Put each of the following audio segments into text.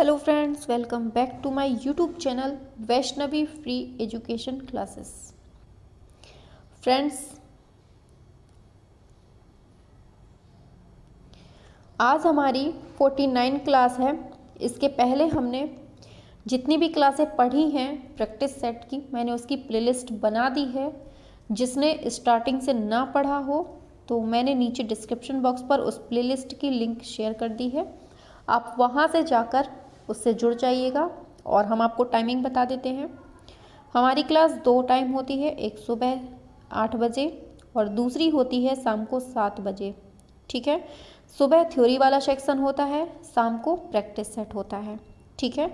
Hello friends, welcome back to my YouTube channel Vaishnavi free education classes. Friends, आज हमारी 49 class है। इसके पहले हमने जितनी भी क्लासें पढ़ी हैं प्रैक्टिस सेट की, मैंने उसकी प्लेलिस्ट बना दी है। जिसने स्टार्टिंग से ना पढ़ा हो तो मैंने नीचे डिस्क्रिप्शन बॉक्स पर उस प्लेलिस्ट की लिंक शेयर कर दी है। आप वहाँ से जाकर उससे जुड़ जाइएगा और हम आपको टाइमिंग बता देते हैं। हमारी क्लास 2 टाइम होती है, एक सुबह 8 बजे और दूसरी होती है शाम को 7 बजे। ठीक है, सुबह थ्योरी वाला सेक्शन होता है, शाम को प्रैक्टिस सेट होता है। ठीक है,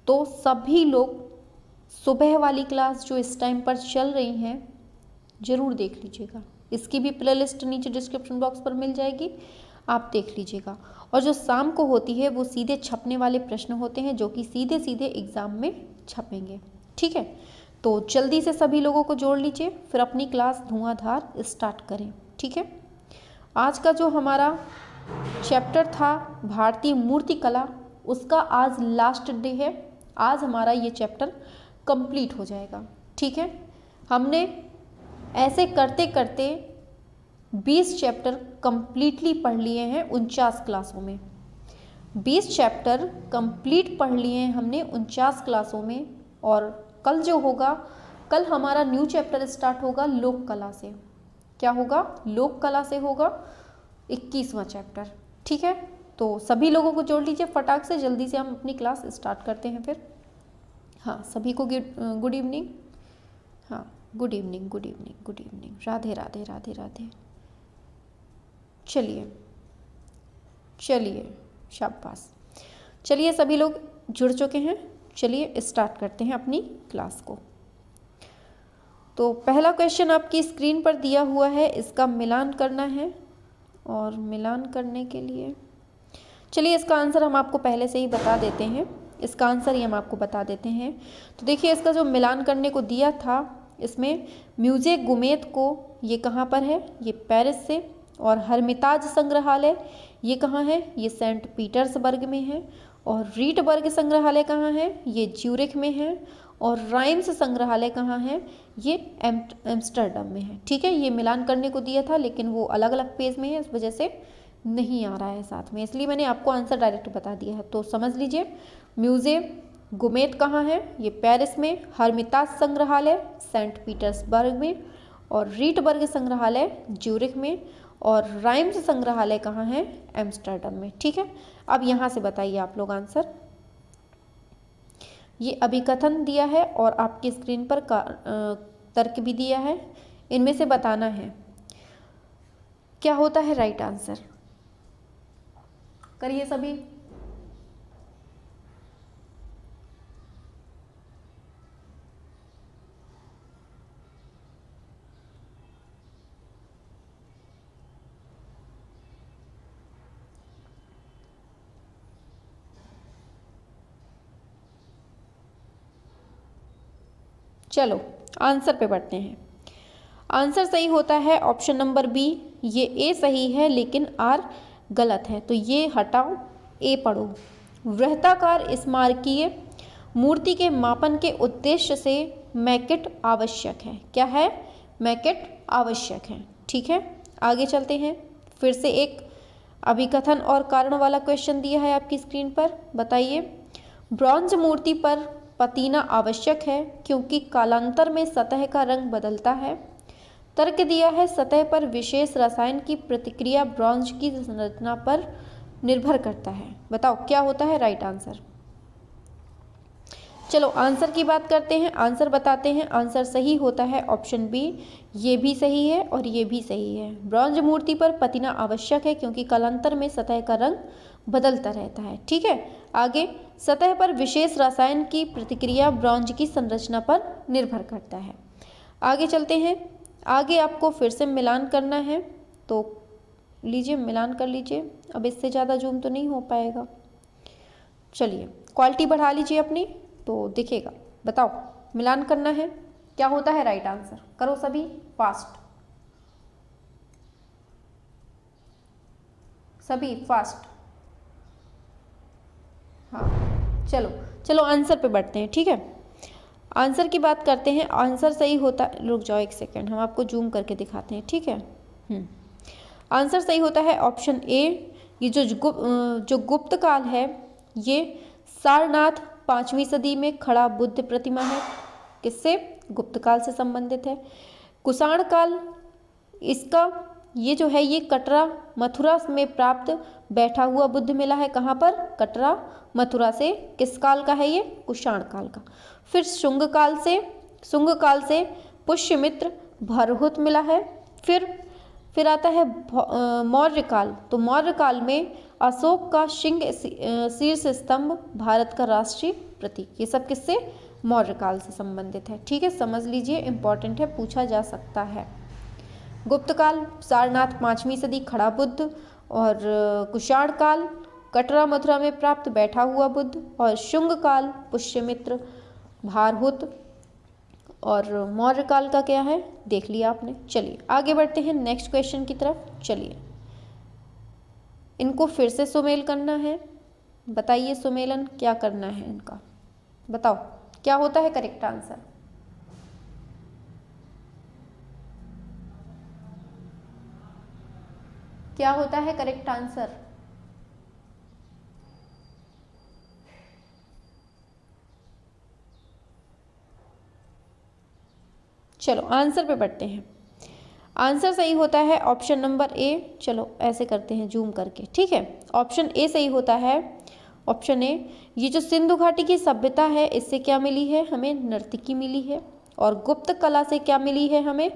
तो सभी लोग सुबह वाली क्लास जो इस टाइम पर चल रही हैं ज़रूर देख लीजिएगा। इसकी भी प्लेलिस्ट नीचे डिस्क्रिप्शन बॉक्स पर मिल जाएगी, आप देख लीजिएगा। और जो शाम को होती है वो सीधे छपने वाले प्रश्न होते हैं जो कि सीधे सीधे एग्ज़ाम में छपेंगे। ठीक है, तो जल्दी से सभी लोगों को जोड़ लीजिए, फिर अपनी क्लास धुआंधार स्टार्ट करें। ठीक है, आज का जो हमारा चैप्टर था भारतीय मूर्ति कला, उसका आज लास्ट डे है। आज हमारा ये चैप्टर कंप्लीट हो जाएगा। ठीक है, हमने ऐसे करते करते 20 चैप्टर कंप्लीटली पढ़ लिए हैं 49 क्लासों में। 20 चैप्टर कंप्लीट पढ़ लिए हैं हमने 49 क्लासों में। और कल जो होगा, कल हमारा न्यू चैप्टर स्टार्ट होगा लोक कला से। क्या होगा? लोक कला से होगा 21वां चैप्टर। ठीक है, तो सभी लोगों को जोड़ लीजिए फटाक से, जल्दी से हम अपनी क्लास स्टार्ट करते हैं फिर। हाँ, सभी को गुड इवनिंग। हाँ, good evening, good evening, good evening. Radhe Radhe Radhe Radhe. चलिए चलिए, शाबाश। चलिए, सभी लोग जुड़ चुके हैं, चलिए स्टार्ट करते हैं अपनी क्लास को। तो पहला क्वेश्चन आपकी स्क्रीन पर दिया हुआ है, इसका मिलान करना है। और मिलान करने के लिए चलिए इसका आंसर हम आपको पहले से ही बता देते हैं। इसका आंसर ही हम आपको बता देते हैं। तो देखिए, इसका जो मिलान करने को दिया था, इसमें म्यूज़े गुमेत को, ये कहाँ पर है? ये पेरिस से। और हर्मिताज संग्रहालय ये कहाँ है? ये सेंट पीटर्सबर्ग में है। और रीटबर्ग संग्रहालय कहाँ है? ये ज्यूरिख में है। और राइम्स संग्रहालय कहाँ है? ये एम्स्टर्डम में है। ठीक है, ये मिलान करने को दिया था लेकिन वो अलग अलग पेज में है, इस वजह से नहीं आ रहा है साथ में, इसलिए मैंने आपको आंसर डायरेक्ट बता दिया है। तो समझ लीजिए, म्यूज़े गुमेत कहाँ है? ये पेरिस में। हर्मिताज संग्रहालय सेंट पीटर्सबर्ग में। और रीटबर्ग संग्रहालय ज्यूरिख में। और राइम्स संग्रहालय कहाँ है? एम्स्टर्डम में। ठीक है, अब यहाँ से बताइए आप लोग आंसर। ये अभिकथन दिया है और आपकी स्क्रीन पर तर्क भी दिया है, इनमें से बताना है क्या होता है राइट आंसर। करिए सभी। चलो आंसर पे बढ़ते हैं। आंसर सही होता है ऑप्शन नंबर बी। ये ए सही है लेकिन आर गलत है, तो ये हटाओ, ए पढ़ो। वृत्ताकार स्मारकीय मूर्ति के मापन के उद्देश्य से मैकेट आवश्यक है। क्या है? मैकेट आवश्यक है। ठीक है, आगे चलते हैं। फिर से एक अभिकथन और कारण वाला क्वेश्चन दिया है आपकी स्क्रीन पर, बताइए। ब्रॉन्ज मूर्ति पर पतीना आवश्यक है क्योंकि कालांतर में सतह का रंग बदलता है। तर्क दिया है सतह पर विशेष रसायन की प्रतिक्रिया ब्रॉन्ज की संरचना पर निर्भर करता है। बताओ क्या होता है राइट आंसर। चलो आंसर की बात करते हैं, आंसर बताते हैं। आंसर सही होता है ऑप्शन बी। ये भी सही है और ये भी सही है। ब्रॉन्ज मूर्ति पर पतीना आवश्यक है क्योंकि कालांतर में सतह का रंग बदलता रहता है। ठीक है, आगे। सतह पर विशेष रसायन की प्रतिक्रिया ब्रॉन्ज की संरचना पर निर्भर करता है। आगे चलते हैं। आगे आपको फिर से मिलान करना है, तो लीजिए मिलान कर लीजिए। अब इससे ज़्यादा जूम तो नहीं हो पाएगा। चलिए क्वालिटी बढ़ा लीजिए अपनी, तो दिखेगा। बताओ मिलान करना है, क्या होता है राइट आंसर। करो सभी फास्ट, सभी फास्ट। हाँ, चलो चलो आंसर पे बढ़ते हैं, ठीक है। आंसर की बात करते हैं। आंसर सही होता, रुक जाओ एक सेकेंड, हम आपको जूम करके दिखाते हैं, ठीक है। आंसर सही होता है ऑप्शन ए। ये जो गुप्त काल है, ये सारनाथ 5वीं सदी में खड़ा बुद्ध प्रतिमा है। किससे? गुप्त काल से संबंधित है। कुषाण काल, इसका ये जो है ये कटरा मथुरा में प्राप्त बैठा हुआ बुद्ध मिला है। कहाँ पर? कटरा मथुरा से। किस काल का है ये? कुषाण काल का। फिर शुंग काल से पुष्यमित्र भरहुत मिला है। फिर आता है मौर्य काल। तो मौर्य काल में अशोक का सिंह शीर्ष स्तंभ भारत का राष्ट्रीय प्रतीक। ये सब किससे? मौर्य काल से संबंधित है, ठीक है। समझ लीजिए, इंपॉर्टेंट है, पूछा जा सकता है। गुप्त काल सारनाथ 5वीं सदी खड़ा बुद्ध, और कुषाण काल कटरा मथुरा में प्राप्त बैठा हुआ बुद्ध, और शुंग काल पुष्यमित्र भारहुत, और मौर्य काल का क्या है देख लिया आपने। चलिए आगे बढ़ते हैं नेक्स्ट क्वेश्चन की तरफ। चलिए इनको फिर से सुमेल करना है। बताइए सुमेलन क्या करना है इनका, बताओ क्या होता है करेक्ट आंसर। क्या होता है करेक्ट आंसर? चलो आंसर पे बढ़ते हैं। आंसर सही होता है ऑप्शन नंबर ए। चलो ऐसे करते हैं जूम करके, ठीक है। ऑप्शन ए सही होता है। ऑप्शन ए, ये जो सिंधु घाटी की सभ्यता है, इससे क्या मिली है हमें? नर्तकी मिली है। और गुप्त कला से क्या मिली है हमें?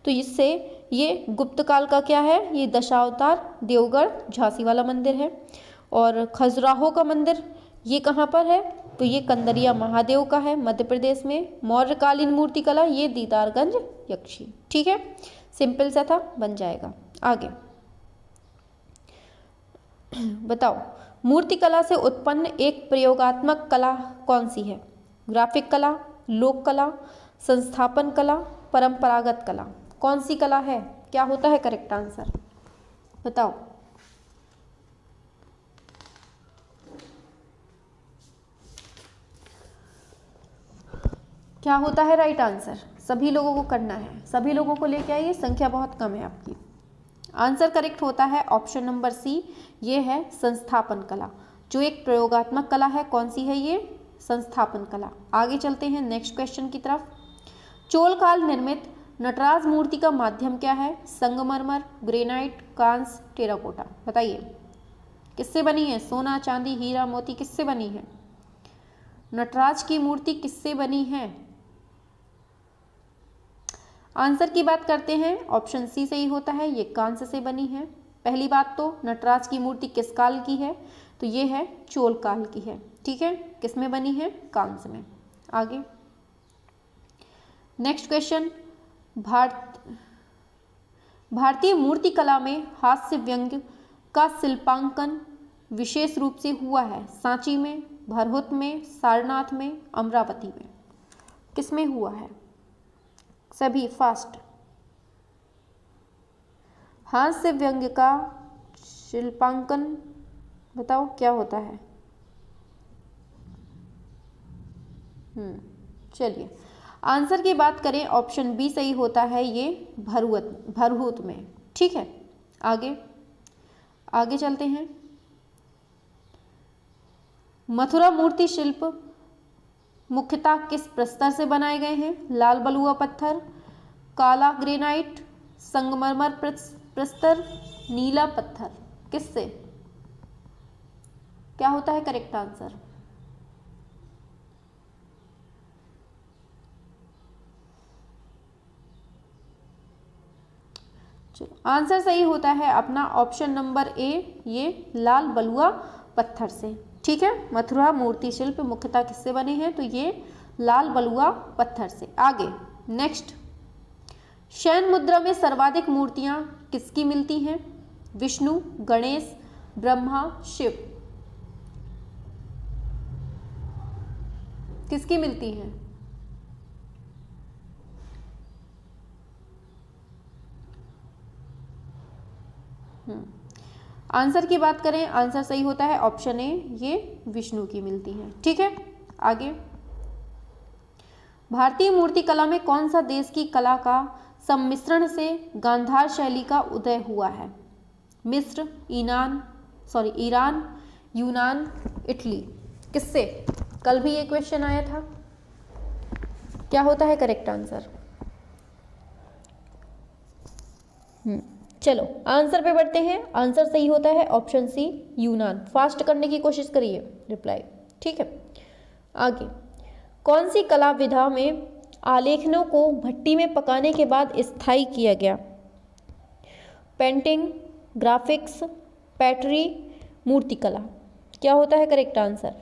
तो इससे ये गुप्त काल का क्या है? ये दशावतार देवगढ़ झांसी वाला मंदिर है। और खजुराहो का मंदिर ये कहाँ पर है? तो ये कंदरिया महादेव का है मध्य प्रदेश में। मौर्यकालीन मूर्ति कला ये दीदारगंज यक्षी, ठीक है। सिंपल सा था, बन जाएगा। आगे बताओ, मूर्ति कला से उत्पन्न एक प्रयोगात्मक कला कौन सी है? ग्राफिक कला, लोक कला, संस्थापन कला, परंपरागत कला, कौन सी कला है? क्या होता है करेक्ट आंसर, बताओ। क्या होता है राइट आंसर? सभी लोगों को करना है, सभी लोगों को लेके आइए, संख्या बहुत कम है आपकी। आंसर करेक्ट होता है ऑप्शन नंबर सी, ये है संस्थापन कला, जो एक प्रयोगात्मक कला है। कौन सी है ये? संस्थापन कला। आगे चलते हैं नेक्स्ट क्वेश्चन की तरफ। चोल काल निर्मित नटराज मूर्ति का माध्यम क्या है? संगमरमर, ग्रेनाइट, कांस, टेराकोटा, बताइए किससे बनी है? सोना, चांदी, हीरा, मोती, किससे बनी है? नटराज की मूर्ति किससे बनी है? आंसर की बात करते हैं, ऑप्शन सी सही होता है, ये कांस्य से बनी है। पहली बात तो नटराज की मूर्ति किस काल की है? तो ये है चोल काल की है, ठीक है। किस में बनी है? कांस्य में। आगे नेक्स्ट क्वेश्चन। भारतीय मूर्ति कला में हास्य व्यंग्य का शिल्पांकन विशेष रूप से हुआ है? सांची में, भरहुत में, सारनाथ में, अमरावती में, किस में हुआ है? सभी फास्ट। हास्य व्यंग्य का शिल्पांकन बताओ क्या होता है? चलिए आंसर की बात करें, ऑप्शन बी सही होता है, ये भरहुत में, ठीक है। आगे चलते हैं। मथुरा मूर्ति शिल्प मुख्यतः किस प्रस्तर से बनाए गए हैं? लाल बलुआ पत्थर, काला ग्रेनाइट, संगमरमर प्रस्तर, नीला पत्थर, किससे? क्या होता है करेक्ट आंसर? चलो आंसर सही होता है अपना ऑप्शन नंबर ए, ये लाल बलुआ पत्थर से, ठीक है। मथुरा मूर्ति शिल्प मुख्यतः किससे बने हैं? तो ये लाल बलुआ पत्थर से। आगे नेक्स्ट, शयन मुद्रा में सर्वाधिक मूर्तियां किसकी मिलती हैं? विष्णु, गणेश, ब्रह्मा, शिव, किसकी मिलती हैं? आंसर की बात करें, आंसर सही होता है ऑप्शन ए, ये विष्णु की मिलती है। ठीक है, आगे। भारतीय मूर्ति कला में कौन सा देश की कला का सम्मिश्रण से गांधार शैली का उदय हुआ है? मिस्र, ईरान, यूनान, इटली। किससे? कल भी ये क्वेश्चन आया था। क्या होता है करेक्ट आंसर? चलो आंसर पे बढ़ते हैं। आंसर सही होता है ऑप्शन सी, यूनान। फास्ट करने की कोशिश करिए रिप्लाई। ठीक है, आगे। कौन सी कला विधा में आलेखनों को भट्टी में पकाने के बाद स्थायी किया गया? पेंटिंग, ग्राफिक्स, पैटरी, मूर्तिकला। क्या होता है करेक्ट आंसर?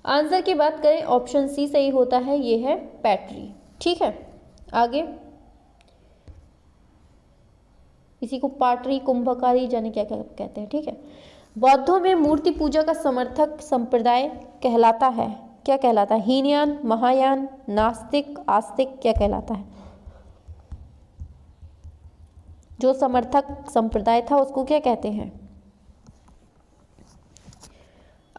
आंसर की बात करें, ऑप्शन सी सही होता है, ये है पैटरी। ठीक है, आगे। इसी को पाटरी, कुंभकारी जाने क्या क्या कहते हैं। ठीक है, बौद्धों में मूर्ति पूजा का समर्थक संप्रदाय कहलाता है, क्या कहलाता है? हीनयान, महायान, नास्तिक, आस्तिक, क्या कहलाता है? जो समर्थक संप्रदाय था उसको क्या कहते हैं?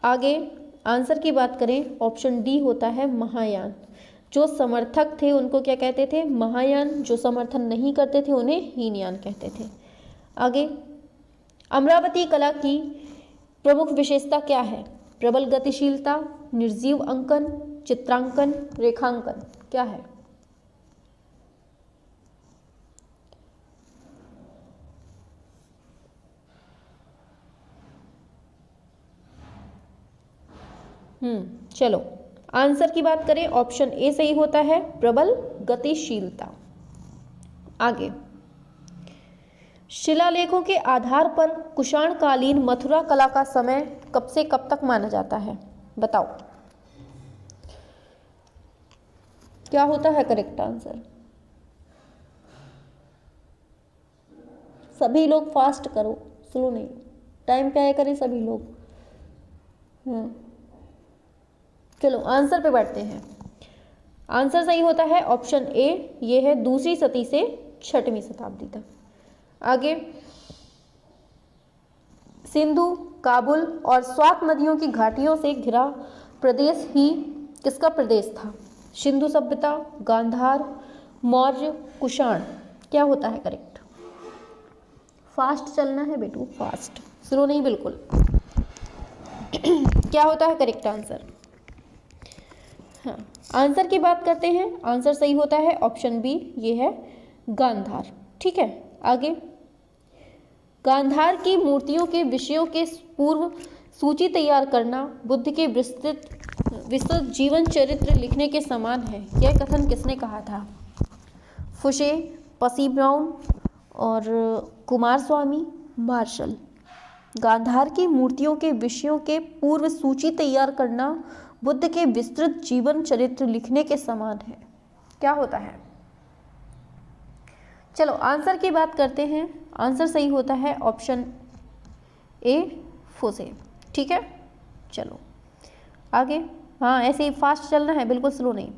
आगे आंसर की बात करें, ऑप्शन डी होता है महायान। जो समर्थक थे उनको क्या कहते थे? महायान। जो समर्थन नहीं करते थे उन्हें हीनयान कहते थे। आगे, अमरावती कला की प्रमुख विशेषता क्या है? प्रबल गतिशीलता, निर्जीव अंकन, चित्रांकन, रेखांकन। क्या है? चलो आंसर की बात करें, ऑप्शन ए सही होता है, प्रबल गतिशीलता। आगे, शिलालेखों के आधार पर कुषाणकालीन मथुरा कला का समय कब से कब तक माना जाता है? बताओ क्या होता है करेक्ट आंसर? सभी लोग फास्ट करो, स्लो नहीं। टाइम पे आया करें सभी लोग। चलो आंसर पे बढ़ते हैं। आंसर सही होता है ऑप्शन ए, ये है दूसरी सदी से 6वीं शताब्दी तक। आगे, सिंधु, काबुल और स्वात नदियों की घाटियों से घिरा प्रदेश ही किसका प्रदेश था? सिंधु सभ्यता, गांधार, मौर्य, कुषाण। क्या होता है करेक्ट? फास्ट चलना है बेटू, फास्ट, स्लो नहीं बिल्कुल। क्या होता है करेक्ट आंसर? हाँ, आंसर की बात करते हैं। आंसर सही होता है ऑप्शन बी, ये है गांधार। ठीक है, आगे। गांधार की मूर्तियों के विषयों के पूर्व सूची तैयार करना बुद्ध के विस्तृत जीवन चरित्र लिखने के समान है। यह कथन किसने कहा था? फुशे, पसी ब्राउन और कुमारस्वामी, मार्शल। गांधार की मूर्तियों के विषयों के पूर्व सूची तैयार करना बुद्ध के विस्तृत जीवन चरित्र लिखने के समान है। क्या होता है? चलो आंसर की बात करते हैं। आंसर सही होता है ऑप्शन ए, फोसे। ठीक है, चलो आगे। हाँ, ऐसे ही फास्ट चलना है, बिल्कुल स्लो नहीं।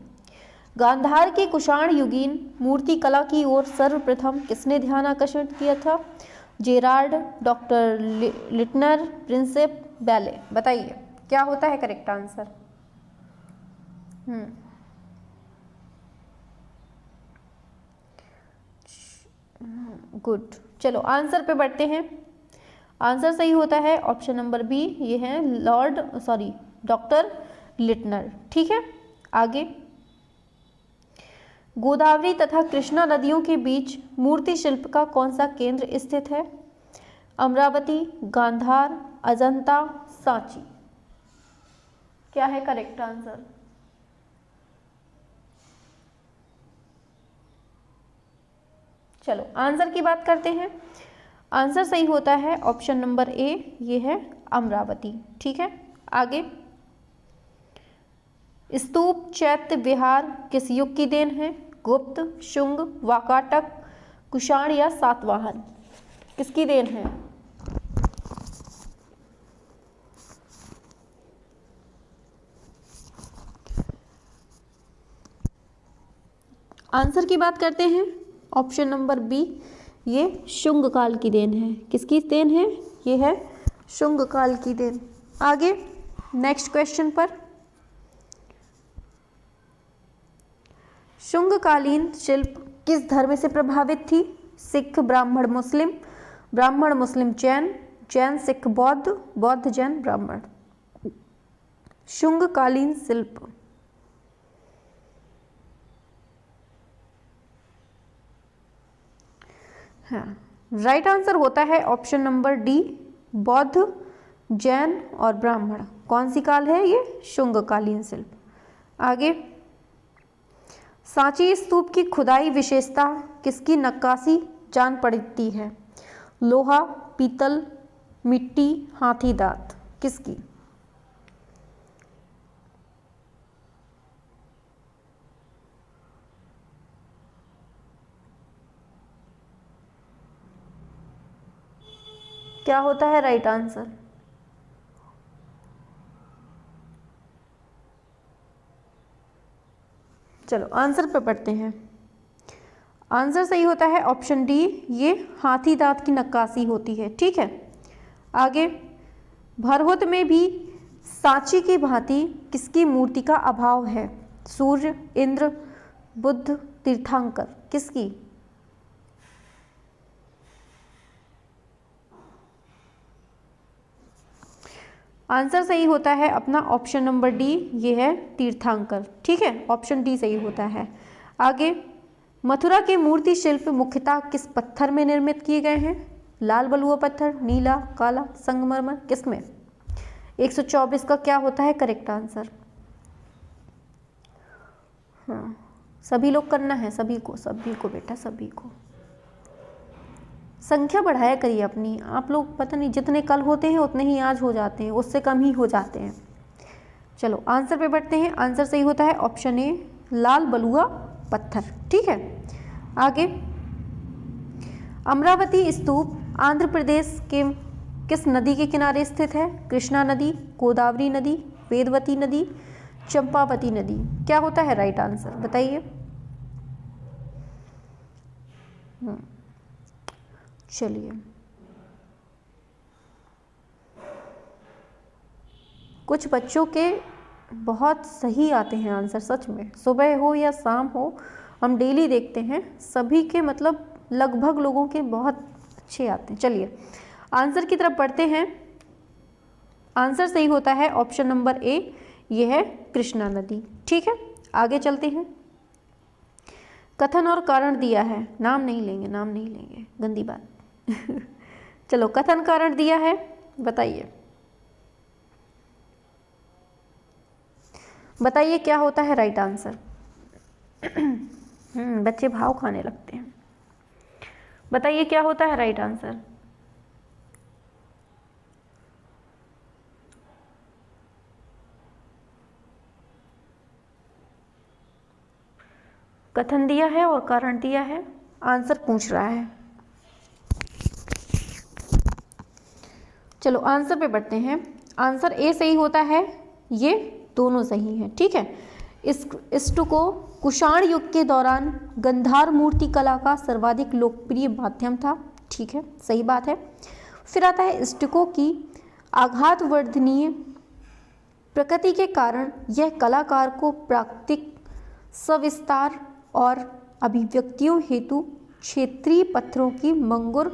गांधार की कुषाण युगीन मूर्ति कला की ओर सर्वप्रथम किसने ध्यान आकर्षित किया था? Gerrard, doctor Leitner, Prinsep Bailey. बताइए क्या होता है करेक्ट आंसर? गुड, चलो आंसर पे बढ़ते हैं। आंसर सही होता है ऑप्शन नंबर बी, ये है डॉक्टर लिटनर। ठीक है, आगे। गोदावरी तथा कृष्णा नदियों के बीच मूर्ति शिल्प का कौन सा केंद्र स्थित है? अमरावती, गांधार, अजंता, सांची। क्या है करेक्ट आंसर? चलो आंसर की बात करते हैं। आंसर सही होता है ऑप्शन नंबर ए, ये है अमरावती। ठीक है, आगे। स्तूप, चैत्य विहार किस युग की देन है? गुप्त, शुंग, वाकाटक, कुषाण या सातवाहन। किसकी देन है? आंसर की बात करते हैं, ऑप्शन नंबर बी, ये शुंग काल की देन है। किसकी देन है? ये है शुंग काल की देन। आगे नेक्स्ट क्वेश्चन पर, शुंगकालीन शिल्प किस धर्म से प्रभावित थी? सिख, ब्राह्मण, मुस्लिम, ब्राह्मण मुस्लिम जैन, जैन सिख बौद्ध, बौद्ध जैन ब्राह्मण। शुंगकालीन शिल्प, हाँ, राइट आंसर होता है ऑप्शन नंबर डी, बौद्ध, जैन और ब्राह्मण। कौन सी काल है ये? शुंगकालीन शिल्प। आगे, सांची स्तूप की खुदाई विशेषता किसकी नक्काशी जान पड़ती है? लोहा, पीतल, मिट्टी, हाथी दांत, किसकी? क्या होता है राइट आंसर? चलो आंसर पे पढ़ते हैं। आंसर सही होता है ऑप्शन डी, ये हाथी दांत की नक्काशी होती है। ठीक है, आगे, भरहुत में भी सांची की भांति किसकी मूर्ति का अभाव है? सूर्य, इंद्र, बुद्ध, तीर्थंकर, किसकी? आंसर सही होता है अपना ऑप्शन नंबर डी, ये है तीर्थंकर। ठीक है, ऑप्शन डी सही होता है। आगे, मथुरा के मूर्ति शिल्प मुख्यतः किस पत्थर में निर्मित किए गए हैं? लाल बलुआ पत्थर, नीला, काला, संगमरमर, किसमें? 124 का क्या होता है करेक्ट आंसर? हाँ, सभी लोग करना है, सभी को बेटा, सभी को। संख्या बढ़ाया करिए अपनी। आप लोग पता नहीं जितने कल होते हैं उतने ही आज हो जाते हैं, उससे कम ही हो जाते हैं। चलो आंसर पे बढ़ते हैं। आंसर सही होता है ऑप्शन ए, लाल बलुआ पत्थर। ठीक है, आगे, अमरावती स्तूप आंध्र प्रदेश के किस नदी के किनारे स्थित है? कृष्णा नदी, गोदावरी नदी, वेदवती नदी, चंपावती नदी। क्या होता है राइट आंसर बताइए? चलिए, कुछ बच्चों के बहुत सही आते हैं आंसर, सच में, सुबह हो या शाम हो, हम डेली देखते हैं, सभी के मतलब लगभग लोगों के बहुत अच्छे आते हैं। चलिए आंसर की तरफ बढ़ते हैं। आंसर सही होता है ऑप्शन नंबर ए, यह है कृष्णा नदी। ठीक है, आगे चलते हैं। कथन और कारण दिया है, नाम नहीं लेंगे, नाम नहीं लेंगे, गंदी बात। चलो, कथन कारण दिया है, बताइए, बताइए क्या होता है राइट आंसर? बच्चे भाव खाने लगते हैं। बताइए क्या होता है राइट आंसर? कथन दिया है और कारण दिया है, आंसर पूछ रहा है। चलो आंसर पे बढ़ते हैं। आंसर ए सही होता है, ये दोनों सही हैं। ठीक है, इस स्टुको कुषाण युग के दौरान गंधार मूर्ति कला का सर्वाधिक लोकप्रिय माध्यम था। ठीक है, सही बात है। फिर आता है स्टुको की आघातवर्धनीय प्रकृति के कारण यह कलाकार को प्राकृतिक सविस्तार और अभिव्यक्तियों हेतु क्षेत्रीय पत्थरों की मंगुर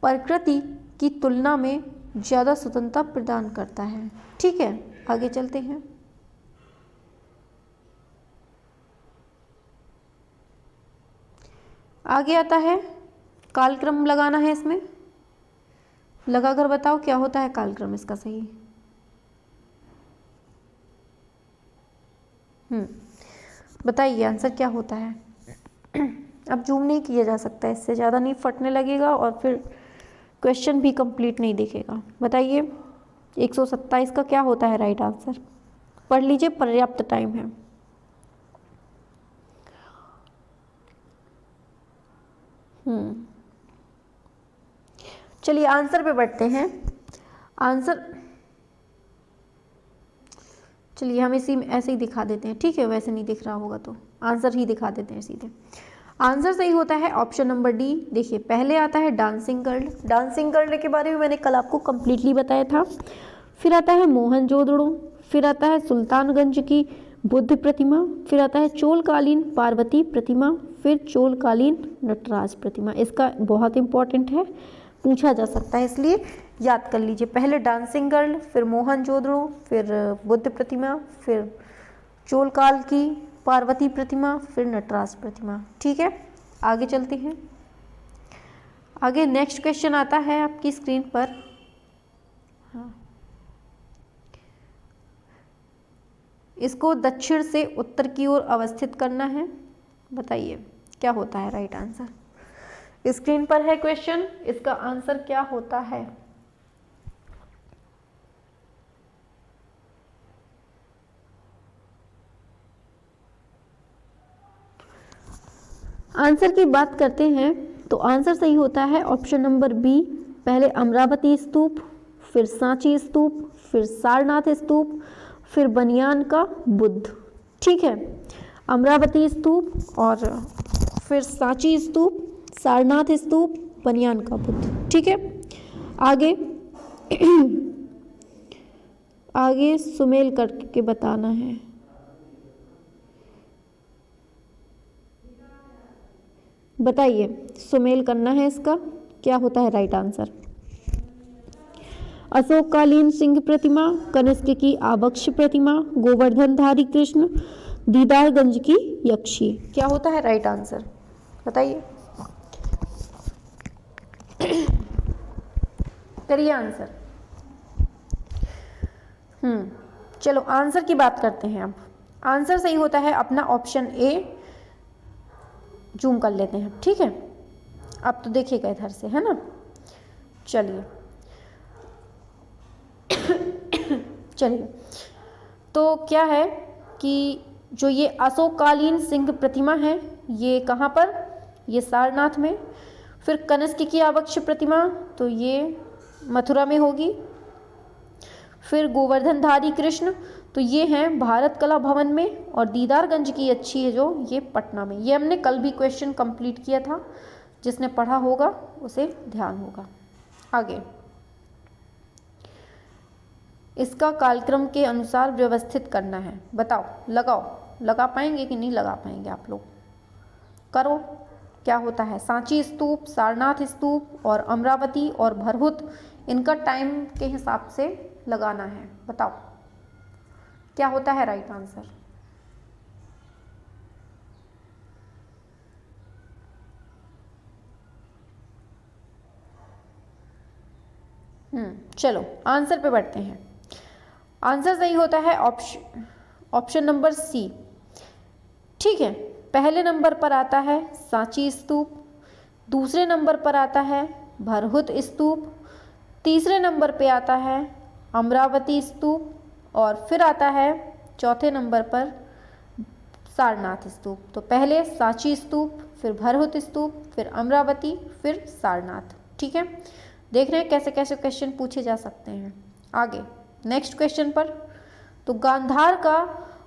प्रकृति की तुलना में ज़्यादा स्वतंत्रता प्रदान करता है। ठीक है, आगे चलते हैं। आगे आता है, कालक्रम लगाना है इसमें, लगाकर बताओ क्या होता है कालक्रम इसका सही। बताइए आंसर क्या होता है? अब जूम नहीं किया जा सकता, इससे ज़्यादा नहीं, फटने लगेगा और फिर क्वेश्चन भी कंप्लीट नहीं दिखेगा। बताइए 127 का क्या होता है राइट आंसर? पढ़ लीजिए, पर्याप्त टाइम है। चलिए आंसर पे बढ़ते हैं। आंसर, चलिए हम इसी में ऐसे ही दिखा देते हैं, ठीक है, वैसे नहीं दिख रहा होगा तो आंसर ही दिखा देते हैं सीधे। आंसर सही होता है ऑप्शन नंबर डी। देखिए पहले आता है डांसिंग गर्ल, डांसिंग गर्ल के बारे में मैंने कल आपको कम्प्लीटली बताया था। फिर आता है मोहनजोदड़ो, फिर आता है सुल्तानगंज की बुद्ध प्रतिमा, फिर आता है चोलकालीन पार्वती प्रतिमा, फिर चोलकालीन नटराज प्रतिमा। इसका बहुत इंपॉर्टेंट है, पूछा जा सकता है, इसलिए याद कर लीजिए। पहले डांसिंग गर्ल, फिर मोहनजोदड़ो, फिर बुद्ध प्रतिमा, फिर चोलकाल की पार्वती प्रतिमा, फिर नटराज प्रतिमा। ठीक है, आगे चलते हैं। आगे नेक्स्ट क्वेश्चन आता है आपकी स्क्रीन पर। हाँ, इसको दक्षिण से उत्तर की ओर अवस्थित करना है। बताइए क्या होता है राइट आंसर। स्क्रीन पर है क्वेश्चन, इसका आंसर क्या होता है। आंसर की बात करते हैं तो आंसर सही होता है ऑप्शन नंबर बी। पहले अमरावती स्तूप, फिर सांची स्तूप, फिर सारनाथ स्तूप, फिर बनियान का बुद्ध। ठीक है, अमरावती स्तूप और फिर सांची स्तूप, सारनाथ स्तूप, बनियान का बुद्ध। ठीक है, आगे आगे सुमेल करके बताना है। बताइए सुमेल करना है, इसका क्या होता है राइट आंसर। अशोककालीन सिंह प्रतिमा, कनिष्क की आबक्ष प्रतिमा, गोवर्धनधारी कृष्ण, दीदारगंज की यक्षी। क्या होता है राइट आंसर, बताइए, करिए आंसर। चलो आंसर की बात करते हैं अब। आंसर सही होता है अपना ऑप्शन ए। जूम कर लेते हैं, ठीक है, अब तो देखिएगा इधर से, है ना। चलिए चलिए, तो क्या है कि जो ये अशोककालीन सिंह प्रतिमा है ये कहाँ पर, ये सारनाथ में। फिर कनिष्क की आबक्ष प्रतिमा तो ये मथुरा में होगी। फिर गोवर्धनधारी कृष्ण तो ये हैं भारत कला भवन में। और दीदारगंज की अच्छी है जो, ये पटना में। ये हमने कल भी क्वेश्चन कंप्लीट किया था, जिसने पढ़ा होगा उसे ध्यान होगा। आगे इसका कालक्रम के अनुसार व्यवस्थित करना है। बताओ, लगाओ, लगा पाएंगे कि नहीं लगा पाएंगे आप लोग, करो। क्या होता है, सांची स्तूप, सारनाथ स्तूप और अमरावती और भरहुत, इनका टाइम के हिसाब से लगाना है। बताओ क्या होता है राइट आंसर। चलो आंसर पे बढ़ते हैं। आंसर सही होता है ऑप्शन नंबर सी। ठीक है, पहले नंबर पर आता है सांची स्तूप, दूसरे नंबर पर आता है भरहुत स्तूप, तीसरे नंबर पे आता है अमरावती स्तूप और फिर आता है चौथे नंबर पर सारनाथ स्तूप। तो पहले सांची स्तूप, फिर भरहुत स्तूप, फिर अमरावती, फिर सारनाथ। ठीक है, देख रहे हैं कैसे कैसे क्वेश्चन पूछे जा सकते हैं। आगे नेक्स्ट क्वेश्चन पर, तो गांधार का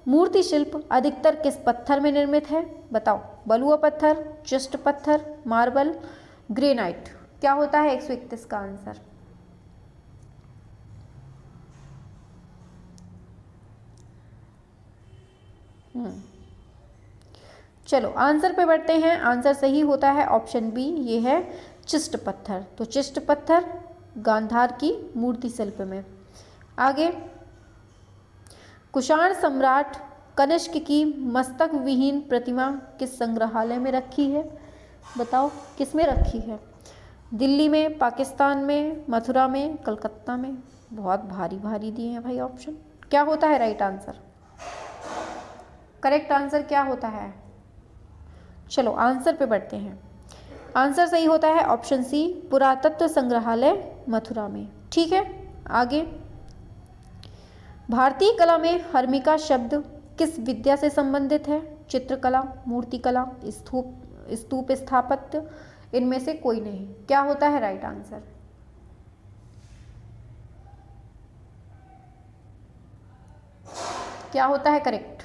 मूर्ति शिल्प अधिकतर किस पत्थर में निर्मित है। बताओ, बलुआ पत्थर, चिस्ट पत्थर, मार्बल, ग्रेनाइट। क्या होता है 131 का आंसर। चलो आंसर पे बढ़ते हैं। आंसर सही होता है ऑप्शन बी, ये है चिस्ट पत्थर। तो चिस्ट पत्थर गांधार की मूर्ति शिल्प में। आगे कुषाण सम्राट कनिष्क की मस्तक विहीन प्रतिमा किस संग्रहालय में रखी है। बताओ किस में रखी है, दिल्ली में, पाकिस्तान में, मथुरा में, कलकत्ता में। बहुत भारी भारी दिए हैं भाई ऑप्शन। क्या होता है राइट आंसर, करेक्ट आंसर क्या होता है। चलो आंसर पे बढ़ते हैं। आंसर सही होता है ऑप्शन सी, पुरातत्व संग्रहालय मथुरा में। ठीक है, आगे भारतीय कला में हर्मिका शब्द किस विद्या से संबंधित है। चित्रकला, मूर्तिकला, स्तूप स्थापत्य, इनमें से कोई नहीं। क्या होता है राइट आंसर। क्या होता है करेक्ट।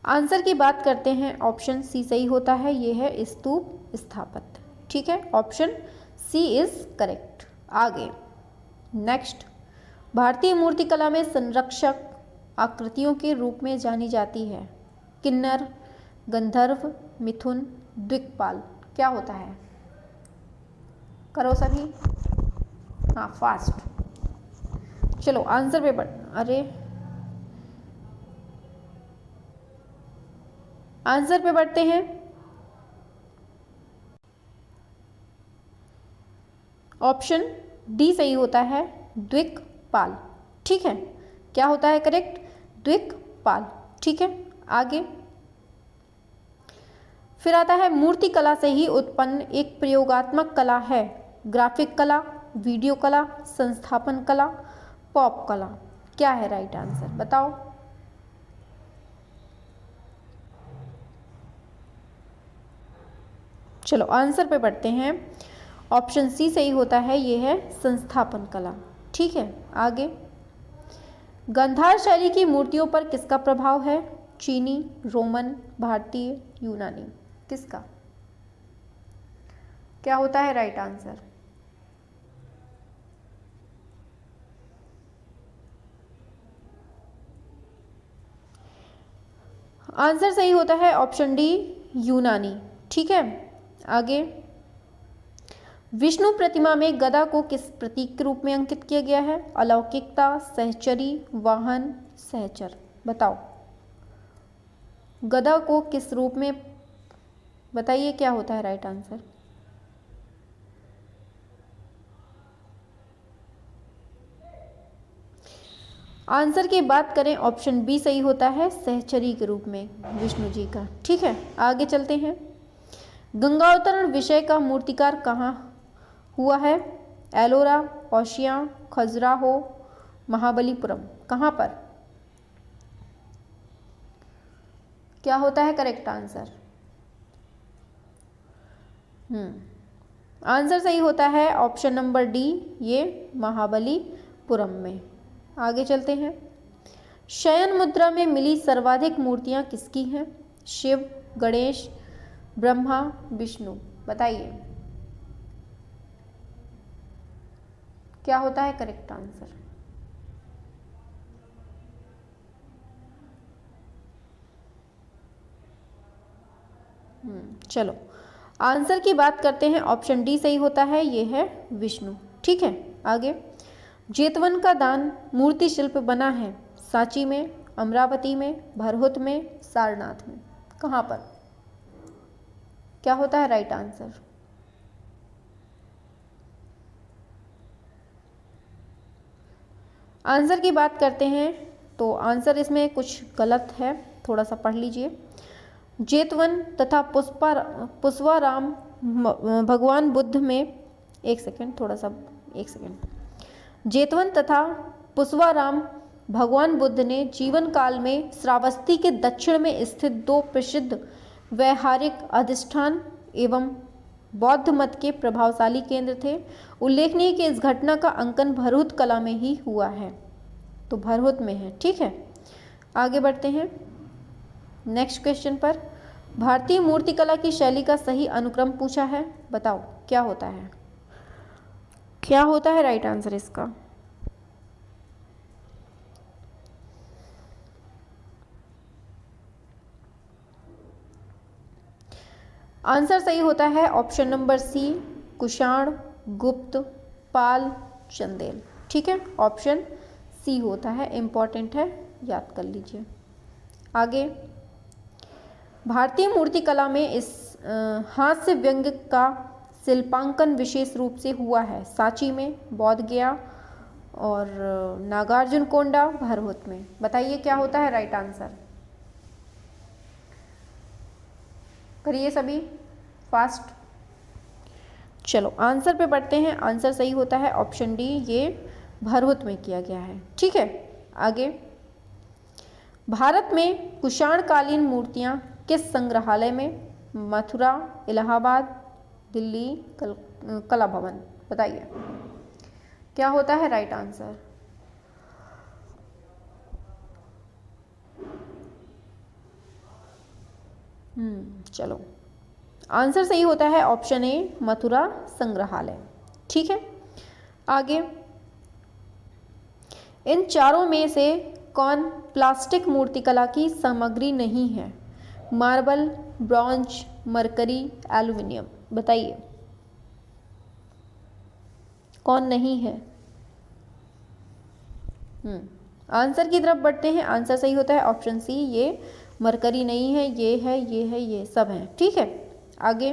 आंसर की बात करते हैं, ऑप्शन सी सही होता है, ये है स्तूप स्थापत्य। ठीक है, ऑप्शन सी इज करेक्ट। आगे नेक्स्ट, भारतीय मूर्तिकला में संरक्षक आकृतियों के रूप में जानी जाती है किन्नर, गंधर्व, मिथुन, द्विकपाल। क्या होता है, करो सभी, हाँ फास्ट। चलो आंसर पे आंसर पे बढ़ते हैं। ऑप्शन डी सही होता है, द्विकपाल। ठीक है, क्या होता है करेक्ट, द्विकपाल। ठीक है, आगे फिर आता है, मूर्ति कला से ही उत्पन्न एक प्रयोगात्मक कला है ग्राफिक कला, वीडियो कला, संस्थापन कला, पॉप कला। क्या है राइट आंसर, बताओ। चलो आंसर पे बढ़ते हैं। ऑप्शन सी सही होता है, ये है संस्थापन कला। ठीक है, आगे गांधार शैली की मूर्तियों पर किसका प्रभाव है, चीनी, रोमन, भारतीय, यूनानी। किसका, क्या होता है राइट आंसर। आंसर सही होता है ऑप्शन डी, यूनानी। ठीक है, आगे विष्णु प्रतिमा में गदा को किस प्रतीक के रूप में अंकित किया गया है, अलौकिकता, सहचरी, वाहन, सहचर। बताओ, गदा को किस रूप में, बताइए क्या होता है राइट आंसर। आंसर की बात करें, ऑप्शन बी सही होता है, सहचरी के रूप में विष्णु जी का। ठीक है, आगे चलते हैं। गंगावतरण विषय का मूर्तिकार कहाँ हुआ है, एलोरा, ओशिया, खजुराहो, महाबलीपुरम। कहाँ पर, क्या होता है करेक्ट आंसर। आंसर सही होता है ऑप्शन नंबर डी, ये महाबलीपुरम में। आगे चलते हैं। शयन मुद्रा में मिली सर्वाधिक मूर्तियां किसकी हैं, शिव, गणेश, ब्रह्मा, विष्णु। बताइए क्या होता है करेक्ट आंसर। चलो आंसर की बात करते हैं, ऑप्शन डी सही होता है, ये है विष्णु। ठीक है, आगे जेतवन का दान मूर्ति शिल्प बना है सांची में, अमरावती में, भरहुत में, सारनाथ में। कहाँ पर, क्या होता है राइट आंसर। आंसर की बात करते हैं तो आंसर इसमें कुछ गलत है, थोड़ा सा पढ़ लीजिए। जेतवन तथा पुष्पाराम भगवान बुद्ध में, एक सेकेंड। जेतवन तथा पुष्पाराम भगवान बुद्ध ने जीवन काल में श्रावस्ती के दक्षिण में स्थित दो प्रसिद्ध वैहारिक अधिष्ठान एवं बौद्ध मत के प्रभावशाली केंद्र थे। उल्लेखनीय कि इस घटना का अंकन भरहुत कला में ही हुआ है, तो भरहुत में है। ठीक है, आगे बढ़ते हैं नेक्स्ट क्वेश्चन पर। भारतीय मूर्तिकला की शैली का सही अनुक्रम पूछा है, बताओ क्या होता है, क्या होता है राइट आंसर इसका। आंसर सही होता है ऑप्शन नंबर सी, कुषाण, गुप्त, पाल, चंदेल। ठीक है, ऑप्शन सी होता है, इंपॉर्टेंट है, याद कर लीजिए। आगे भारतीय मूर्तिकला में इस हास्य व्यंग्य का शिल्पांकन विशेष रूप से हुआ है सांची में, बोध गया और नागार्जुन कोंडा, भरहुत में। बताइए क्या होता है राइट आंसर, करिए सभी फास्ट। चलो आंसर पे बढ़ते हैं। आंसर सही होता है ऑप्शन डी, ये भरहुत में किया गया है। ठीक है, आगे भारत में कुषाणकालीन मूर्तियां किस संग्रहालय में, मथुरा, इलाहाबाद, दिल्ली, कला भवन। बताइए क्या होता है राइट आंसर। चलो, आंसर सही होता है ऑप्शन ए, मथुरा संग्रहालय। ठीक है, आगे, इन चारों में से कौन प्लास्टिक मूर्तिकला की सामग्री नहीं है? Marble, bronze, mercury, aluminium. बताइए कौन नहीं है? आंसर की तरफ बढ़ते हैं। आंसर सही होता है ऑप्शन सी, ये मरकरी नहीं है, ये है, ये है, ये सब है। ठीक है, आगे,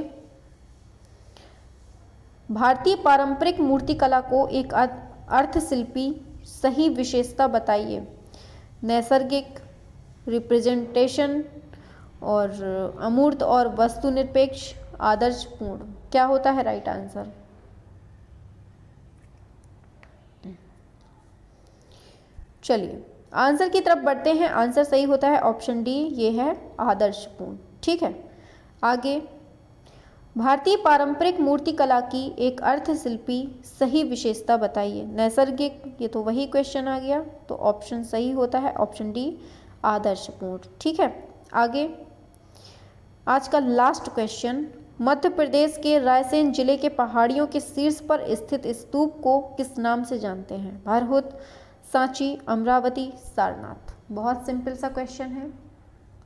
भारतीय पारंपरिक मूर्तिकला को एक अर्थशिल्पी सही विशेषता बताइए। नैसर्गिक, रिप्रेजेंटेशन और अमूर्त और वस्तु निरपेक्ष, आदर्शपूर्ण। क्या होता है राइट आंसर? चलिए आंसर की तरफ बढ़ते हैं। आंसर सही होता है ऑप्शन डी, ये है आदर्शपूर्ण। ठीक है, आगे, भारतीय पारंपरिक मूर्तिकला की एक अर्थशिल्पी सही विशेषता बताइए। नैसर्गिक, ये तो वही क्वेश्चन आ गया, तो ऑप्शन सही होता है ऑप्शन डी, आदर्शपूर्ण। ठीक है, आगे, आज का लास्ट क्वेश्चन, मध्य प्रदेश के रायसेन जिले के पहाड़ियों के शीर्ष पर स्थित स्तूप को किस नाम से जानते हैं? भरहुत, सांची, अमरावती, सारनाथ। बहुत सिंपल सा क्वेश्चन है,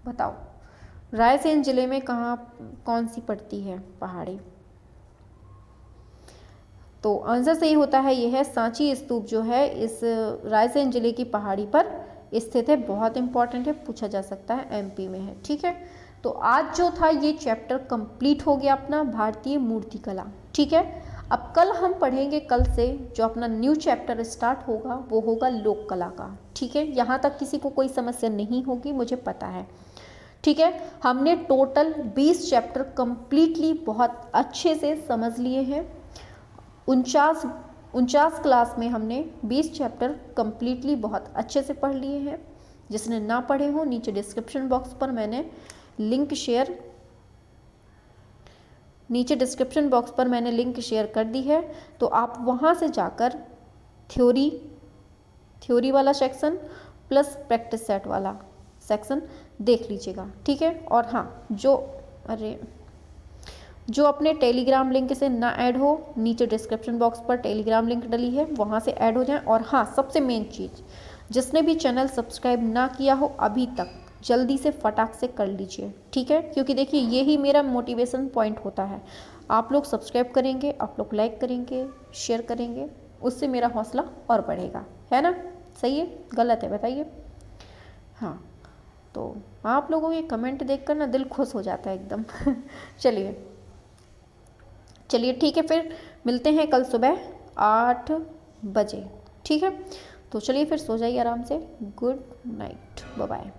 बताओ रायसेन जिले में कौन सी पड़ती है पहाड़ी? तो आंसर सही होता है, यह है सांची स्तूप, जो है इस रायसेन जिले की पहाड़ी पर स्थित है। बहुत इंपॉर्टेंट है, पूछा जा सकता है, एमपी में है। ठीक है, तो आज जो था ये चैप्टर कंप्लीट हो गया अपना भारतीय मूर्तिकला। ठीक है, अब कल हम पढ़ेंगे, कल से जो अपना न्यू चैप्टर स्टार्ट होगा वो होगा लोक कला का। ठीक है, यहाँ तक किसी को कोई समस्या नहीं होगी, मुझे पता है। ठीक है, हमने टोटल 20 चैप्टर कंप्लीटली बहुत अच्छे से समझ लिए हैं। 49 क्लास में हमने 20 चैप्टर कंप्लीटली बहुत अच्छे से पढ़ लिए हैं। जिसने ना पढ़े हो, नीचे डिस्क्रिप्शन बॉक्स पर मैंने लिंक शेयर कर दी है, तो आप वहाँ से जाकर थ्योरी वाला सेक्शन प्लस प्रैक्टिस सेट वाला सेक्शन देख लीजिएगा। ठीक है, और हाँ, जो अपने टेलीग्राम लिंक से ना ऐड हो, नीचे डिस्क्रिप्शन बॉक्स पर टेलीग्राम लिंक डली है, वहाँ से ऐड हो जाएं। और हाँ, सबसे मेन चीज़, जिसने भी चैनल सब्सक्राइब ना किया हो अभी तक, जल्दी से फटाक से कर लीजिए। ठीक है, क्योंकि देखिए यही मेरा मोटिवेशन पॉइंट होता है। आप लोग सब्सक्राइब करेंगे, आप लोग लाइक करेंगे, शेयर करेंगे, उससे मेरा हौसला और बढ़ेगा, है ना? सही है, गलत है, बताइए। हाँ, तो आप लोगों के कमेंट देखकर ना दिल खुश हो जाता है एकदम। चलिए ठीक है, फिर मिलते हैं कल सुबह 8 बजे। ठीक है, तो चलिए फिर सो जाइए आराम से। Good night, bye bye.